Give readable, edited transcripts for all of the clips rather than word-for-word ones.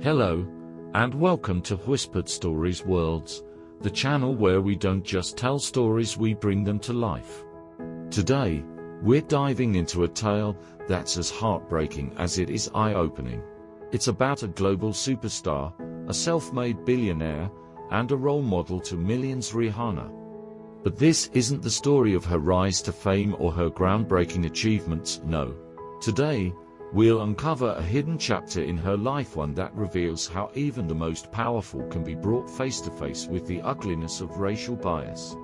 Hello, and welcome to Whispered Stories Worlds, the channel where we don't just tell stories, we bring them to life. Today, we're diving into a tale that's as heartbreaking as it is eye-opening. It's about a global superstar, a self-made billionaire, and a role model to millions, Rihanna. But this isn't the story of her rise to fame or her groundbreaking achievements, no. Today, we'll uncover a hidden chapter in her life, one that reveals how even the most powerful can be brought face to face with the ugliness of racial bias.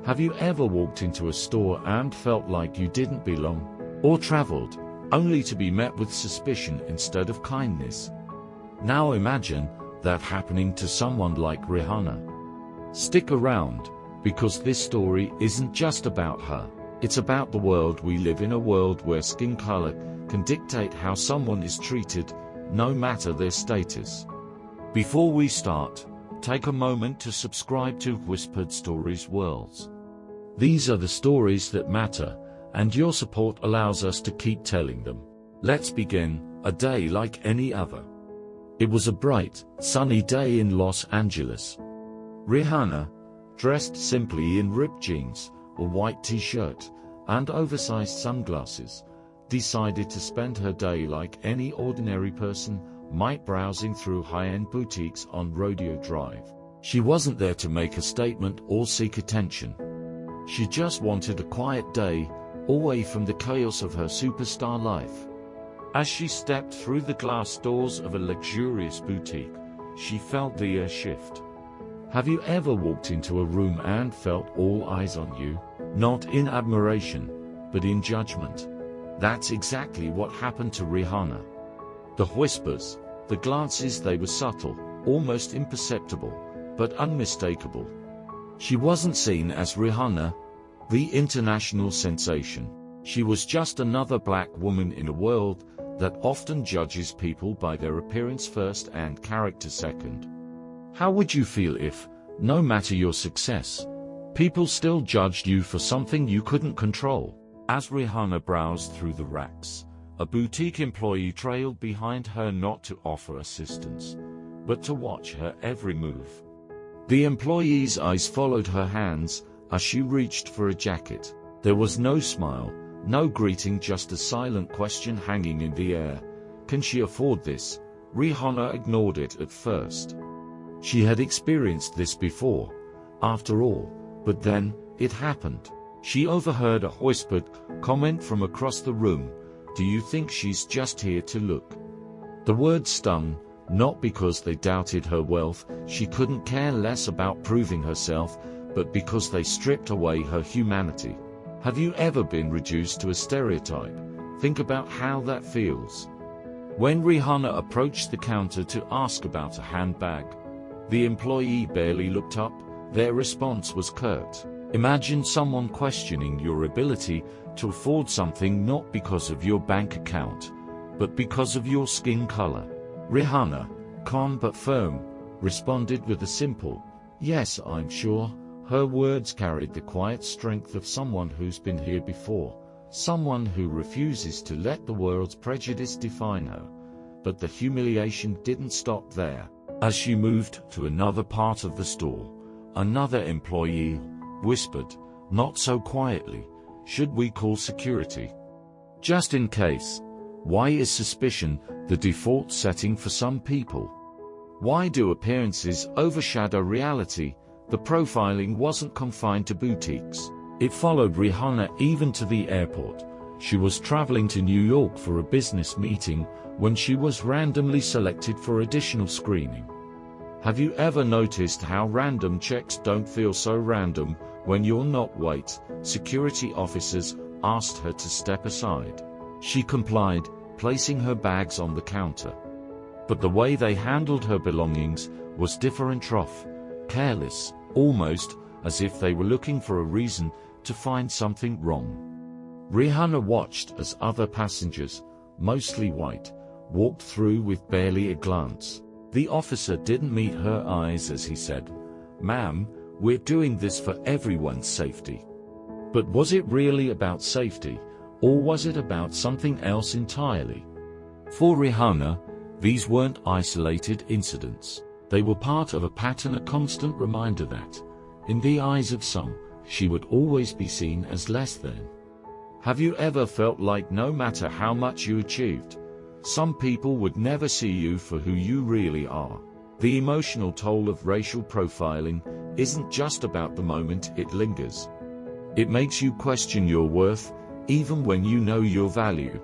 Have you ever walked into a store and felt like you didn't belong? Or traveled, only to be met with suspicion instead of kindness? Now imagine that happening to someone like Rihanna. Stick around, because this story isn't just about her. It's about the world we live in, a world where skin color can dictate how someone is treated, no matter their status. Before we start, take a moment to subscribe to Whispered Stories Worlds. These are the stories that matter, and your support allows us to keep telling them. Let's begin. A day like any other. It was a bright, sunny day in Los Angeles. Rihanna, dressed simply in ripped jeans, a white t-shirt, and oversized sunglasses, decided to spend her day like any ordinary person might, browsing through high-end boutiques on Rodeo Drive. She wasn't there to make a statement or seek attention. She just wanted a quiet day, away from the chaos of her superstar life. As she stepped through the glass doors of a luxurious boutique, she felt the air shift. Have you ever walked into a room and felt all eyes on you? Not in admiration, but in judgment. That's exactly what happened to Rihanna. The whispers, the glances, they were subtle, almost imperceptible, but unmistakable. She wasn't seen as Rihanna, the international sensation. She was just another black woman in a world that often judges people by their appearance first and character second. How would you feel if, no matter your success, people still judged you for something you couldn't control? As Rihanna browsed through the racks, a boutique employee trailed behind her, not to offer assistance, but to watch her every move. The employee's eyes followed her hands as she reached for a jacket. There was no smile, no greeting, just a silent question hanging in the air. Can she afford this? Rihanna ignored it at first. She had experienced this before, after all, but then, it happened. She overheard a whispered comment from across the room. Do you think she's just here to look? The words stung, not because they doubted her wealth, she couldn't care less about proving herself, but because they stripped away her humanity. Have you ever been reduced to a stereotype? Think about how that feels. When Rihanna approached the counter to ask about a handbag, the employee barely looked up. Their response was curt. Imagine someone questioning your ability to afford something, not because of your bank account, but because of your skin color. Rihanna, calm but firm, responded with a simple, "Yes, I'm sure." Her words carried the quiet strength of someone who's been here before, someone who refuses to let the world's prejudice define her. But the humiliation didn't stop there. As she moved to another part of the store, another employee whispered, not so quietly, "Should we call security? Just in case." Why is suspicion the default setting for some people? Why do appearances overshadow reality? The profiling wasn't confined to boutiques. It followed Rihanna even to the airport. She was traveling to New York for a business meeting when she was randomly selected for additional screening. Have you ever noticed how random checks don't feel so random when you're not? Wait, security officers asked her to step aside. She complied, placing her bags on the counter. But the way they handled her belongings was different, rough, careless, almost as if they were looking for a reason to find something wrong. Rihanna watched as other passengers, mostly white, walked through with barely a glance. The officer didn't meet her eyes as he said, "Ma'am, we're doing this for everyone's safety." But was it really about safety, or was it about something else entirely? For Rihanna, These weren't isolated incidents. They were part of a pattern, a constant reminder that, in the eyes of some, she would always be seen as less than. Have you ever felt like no matter how much you achieved, some people would never see you for who you really are? The emotional toll of racial profiling isn't just about the moment it lingers. It makes you question your worth, even when you know your value.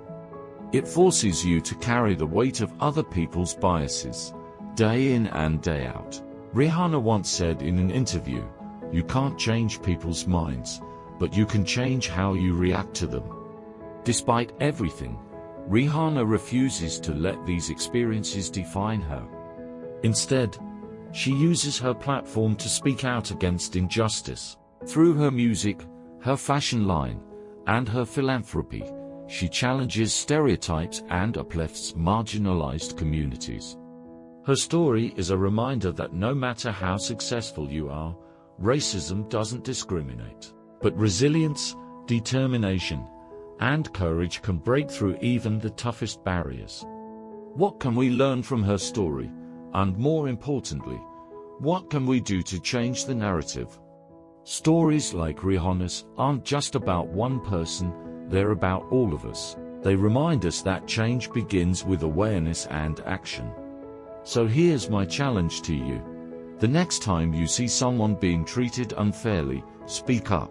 It forces you to carry the weight of other people's biases, day in and day out. Rihanna once said in an interview, "You can't change people's minds, but you can change how you react to them." Despite everything, Rihanna refuses to let these experiences define her. Instead, she uses her platform to speak out against injustice. Through her music, her fashion line, and her philanthropy, she challenges stereotypes and uplifts marginalized communities. Her story is a reminder that no matter how successful you are, racism doesn't discriminate. But resilience, determination, and courage can break through even the toughest barriers. What can we learn from her story? And more importantly, what can we do to change the narrative? Stories like Rihanna's aren't just about one person, they're about all of us. They remind us that change begins with awareness and action. So here's my challenge to you. The next time you see someone being treated unfairly, speak up.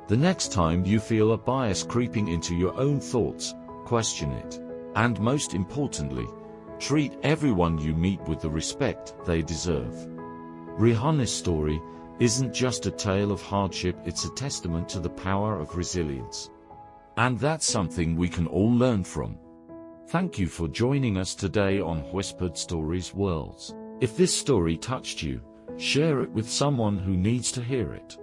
The next time you feel a bias creeping into your own thoughts, question it. And most importantly, treat everyone you meet with the respect they deserve. Rihanna's story isn't just a tale of hardship, it's a testament to the power of resilience. And that's something we can all learn from. Thank you for joining us today on Whispered Stories Worlds. If this story touched you, share it with someone who needs to hear it.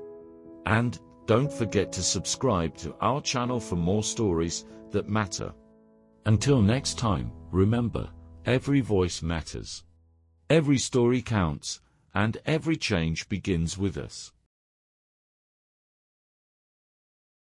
And don't forget to subscribe to our channel for more stories that matter. Until next time, remember, every voice matters. Every story counts, and every change begins with us.